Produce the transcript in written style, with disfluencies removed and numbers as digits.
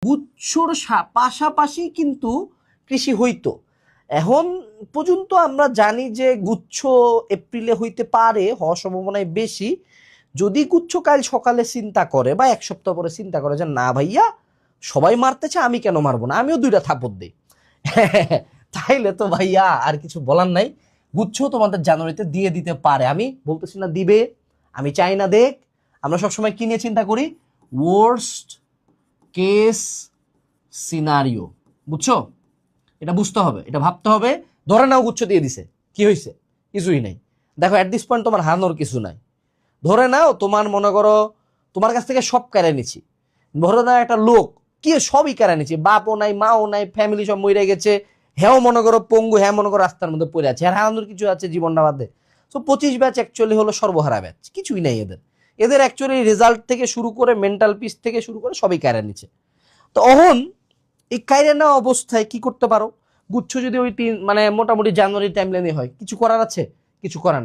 গুচ্ছর পাশাপাশি কিন্তু কৃষি হইতো। এখন পর্যন্ত আমরা জানি যে গুচ্ছ এপ্রিলে হইতে পারে, হওয়ার সম্ভাবনায় বেশি। যদি গুচ্ছ কাল সকালে চিন্তা করে বা এক সপ্তাহ পরে চিন্তা করে যে না ভাইয়া সবাই মারতেছে, আমি কেন মারবো না, আমিও 2টা থাপড় দিই, তাইলে তো ভাইয়া আর কিছু বলার নাই। গুচ্ছ তোমাদের জানুয়ারিতে দিয়ে দিতে পারে, আমি বলতেছি না দিবে, আমি চাই না দেখ। আমরা সবসময় কি নিয়ে চিন্তা করি? ওয়ার্স্ট কেস সিনারিও, বুঝছো? এটা বুঝতে হবে, এটা ভাবতে হবে। ধরে নাও গুচ্ছ দিয়ে দিছে, কি হয়েছে? কিছুই নাই। দেখো এট দিস পয়েন্ট তোমার হারানোর কিছু নাই। ধরে নাও তোমার মনে করো তোমার কাছ থেকে সব কেড়ে নিচ্ছি, ধরে নাও একটা লোক কি সবই কেড়ে নিচ্ছি, বাপও নাই মাও নাই, ফ্যামিলি সব মরে গেছে, হ্যাঁ মনে করো পঙ্গু, হ্যাঁ মনে করো রাস্তার মধ্যে পড়ে আছে, হ্যাঁ হারানোর কিছু আছে জীবনটা বাদে। তো 25 ব্যাচ অ্যাকচুয়ালি হলো সর্বহারা ব্যাচ, কিছুই নাই এদের। এদের অ্যাকচুয়ালি রেজাল্ট থেকে শুরু করে মেন্টাল পিস থেকে শুরু করে সবই কেড়ে নিচ্ছে। তো অহন এই কাইরে নেওয়া অবস্থায় কি করতে পারো? গুচ্ছ যদি ওই মানে মোটামুটি জানুয়ারি টাইম লাইনে হয়, কিছু করার আছে? কিছু করার নাই।